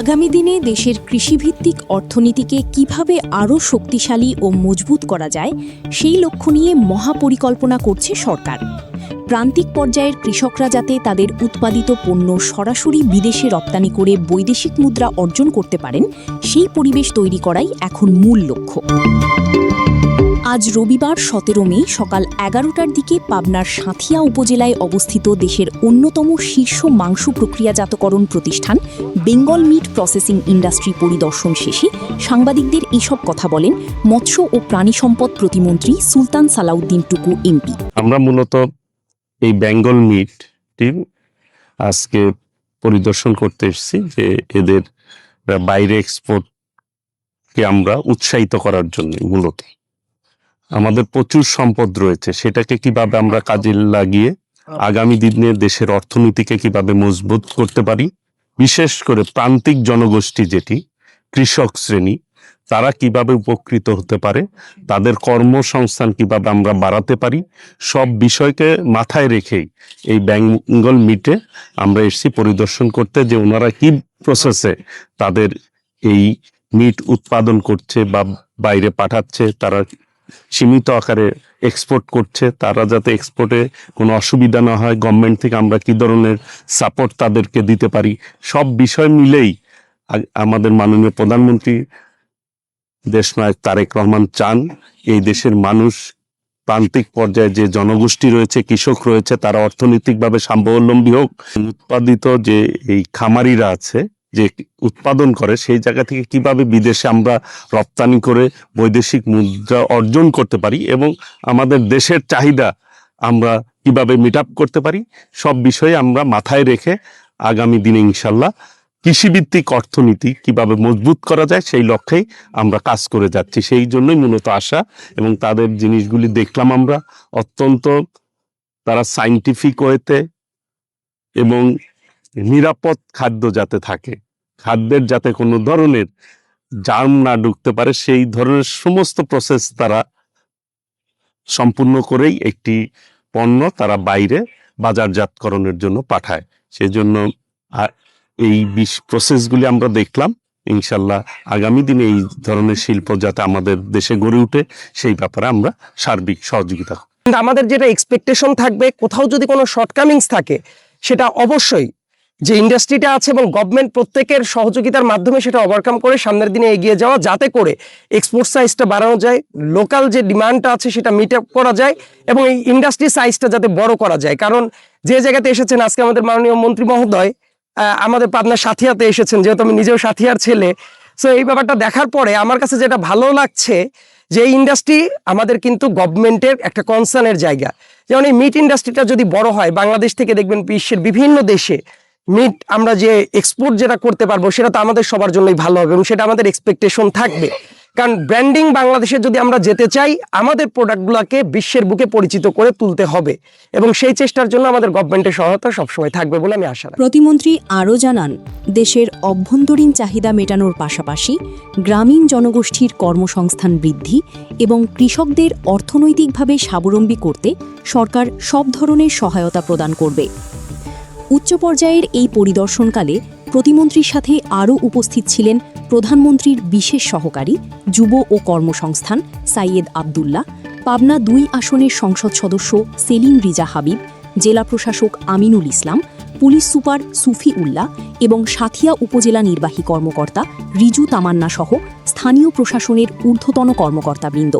আগামী দিনে দেশের কৃষিভিত্তিক অর্থনীতিকে কিভাবে আরও শক্তিশালী ও মজবুত করা যায় সেই লক্ষ্য নিয়ে মহাপরিকল্পনা করছে সরকার। প্রান্তিক পর্যায়ের কৃষকরা যাতে তাদের উৎপাদিত পণ্য সরাসরি বিদেশে রপ্তানি করে বৈদেশিক মুদ্রা অর্জন করতে পারেন, সেই পরিবেশ তৈরি করাই এখন মূল লক্ষ্য। আজ রবিবার 17 মে সকাল 11টার দিকে পাবনার সাঁথিয়া উপজেলায় অবস্থিত দেশের অন্যতম শীর্ষ মাংস প্রক্রিয়াজাতকরণ প্রতিষ্ঠান বেঙ্গল মিট প্রসেসিং ইন্ডাস্ট্রি পরিদর্শন শেষে সাংবাদিকদের এসব কথা বলেন মৎস্য ও প্রাণী সম্পদ প্রতিমন্ত্রী সুলতান সালাউদ্দিন টুকু এমপি। আমরা মূলত এই বেঙ্গল মিট টিম আজকে পরিদর্শন করতে এসেছি যে এদের বাইরে এক্সপোর্টকে আমরা উৎসাহিত করার জন্য। মূলত আমাদের প্রচুর সম্পদ রয়েছে, সেটাকে কিভাবে আমরা কাজে লাগিয়ে আগামী দিনে দেশের অর্থনীতিকে কিভাবে মজবুত করতে পারি, বিশেষ করে প্রান্তিক জনগোষ্ঠী যেটি কৃষক শ্রেণী, তারা কিভাবে উপকৃত হতে পারে, তাদের কর্মসংস্থান কিভাবে আমরা বাড়াতে পারি, সব বিষয়কে মাথায় রেখেই এই বেঙ্গল মিটে আমরা এসেছি পরিদর্শন করতে, যে ওনারা কি প্রসেসে তাদের এই মিট উৎপাদন করছে বা বাইরে পাঠাচ্ছে, তারা সীমিত আকারে এক্সপোর্ট করছে, তারা যাতে এক্সপোর্টে কোনো অসুবিধা না হয়, গভর্নমেন্ট থেকে আমরা কি ধরনের সাপোর্ট তাদেরকে দিতে পারি, সব বিষয় মিলেই আমাদের মাননীয় প্রধানমন্ত্রী দেশনায়ক তারেক রহমান চান এই দেশের মানুষ, প্রান্তিক পর্যায়ে যে জনগোষ্ঠী রয়েছে, কৃষক রয়েছে, তারা অর্থনৈতিকভাবে স্বাবলম্বী হোক। উৎপাদিত যে এই খামারিরা আছে যে উৎপাদন করে, সেই জায়গা থেকে কিভাবে বিদেশে আমরা রপ্তানি করে বৈদেশিক মুদ্রা অর্জন করতে পারি এবং আমাদের দেশের চাহিদা আমরা কিভাবে মিট আপ করতে পারি, সব বিষয়ে আমরা মাথায় রেখে আগামী দিনে ইনশাল্লাহ কৃষিভিত্তিক অর্থনীতি কিভাবে মজবুত করা যায় সেই লক্ষ্যেই আমরা কাজ করে যাচ্ছি। সেই জন্যই মূলত আশা, এবং তাদের জিনিসগুলি দেখলাম আমরা, অত্যন্ত তারা সাইন্টিফিক ওয়েতে এবং নিরাপদ খাদ্য যাতে থাকে, খাদ্যের যাতে কোনো ধরনের জার্ম না ঢুকতে পারে, সেই ধরনের সমস্ত প্রসেস তারা সম্পূর্ণ করেই একটি পণ্য তারা বাইরে বাজারজাতকরণের জন্য পাঠায়। সেজন্য এই প্রসেসগুলি আমরা দেখলাম। ইনশাল্লাহ আগামী দিনে এই ধরনের শিল্প যাতে আমাদের দেশে গড়ে উঠে, সেই ব্যাপারে আমরা সার্বিক সহযোগিতা। আমাদের যেটা এক্সপেকটেশন থাকবে, কোথাও যদি কোনো শর্টকামিংস থাকে, সেটা অবশ্যই যে ইন্ডাস্ট্রিটা আছে এবং গভর্নমেন্ট প্রত্যেকের সহযোগিতার মাধ্যমে সেটা ওভারকাম করে সামনের দিনে এগিয়ে যাওয়া, যাতে করে এক্সপোর্ট সাইজটা বাড়ানো যায়, লোকাল যে ডিমান্ডটা আছে সেটা মিট আপ করা যায় এবং এই ইন্ডাস্ট্রি সাইজটা যাতে বড় করা যায়। কারণ যে জায়গাতে এসেছেন আজকে আমাদের মাননীয় মন্ত্রী মহোদয়, আমাদের পাবনার সাথিয়াতে এসেছেন, যেহেতু আমি নিজেও সাথিয়ার ছেলে, সো এই ব্যাপারটা দেখার পরে আমার কাছে যেটা ভালো লাগছে যে এই ইন্ডাস্ট্রি আমাদের কিন্তু গভর্নমেন্টের একটা কনসার্নের জায়গা। যেমন এই মিট ইন্ডাস্ট্রিটা যদি বড় হয়, বাংলাদেশ থেকে দেখবেন বিশ্বের বিভিন্ন দেশে মিট আমরা যে এক্সপোর্ট যেটা করতে পারবো, সেটা তো আমাদের সবার জন্যই ভালো হবে এবং সেটা আমাদের এক্সপেকটেশন থাকবে। কারণ ব্র্যান্ডিং বাংলাদেশে যদি আমরা যেতে চাই, আমাদের প্রোডাক্টগুলোকে বিশ্বের বুকে পরিচিত করে তুলতে হবে এবং সেই চেষ্টার জন্য আমাদের গভর্নমেন্টের সহায়তা সবসময় থাকবে বলে আমি আশা রাখি। প্রতিমন্ত্রী আরও জানান, দেশের অভ্যন্তরীণ চাহিদা মেটানোর পাশাপাশি গ্রামীণ জনগোষ্ঠীর কর্মসংস্থান বৃদ্ধি এবং কৃষকদের অর্থনৈতিকভাবে স্বাবলম্বী করতে সরকার সব ধরনের সহায়তা প্রদান করবে। উচ্চ পর্যায়ের এই পরিদর্শনকালে প্রতিমন্ত্রীর সাথে আরও উপস্থিত ছিলেন প্রধানমন্ত্রীর বিশেষ সহকারী যুব ও কর্মসংস্থান সাইয়েদ আবদুল্লাহ, পাবনা 2 আসনের সংসদ সদস্য সেলিম রিজা হাবিব, জেলা প্রশাসক আমিনুল ইসলাম, পুলিশ সুপার সুফি উল্লাহ এবং সাঁথিয়া উপজেলা নির্বাহী কর্মকর্তা রিজু তামান্না সহ স্থানীয় প্রশাসনের ঊর্ধ্বতন কর্মকর্তাবৃন্দ।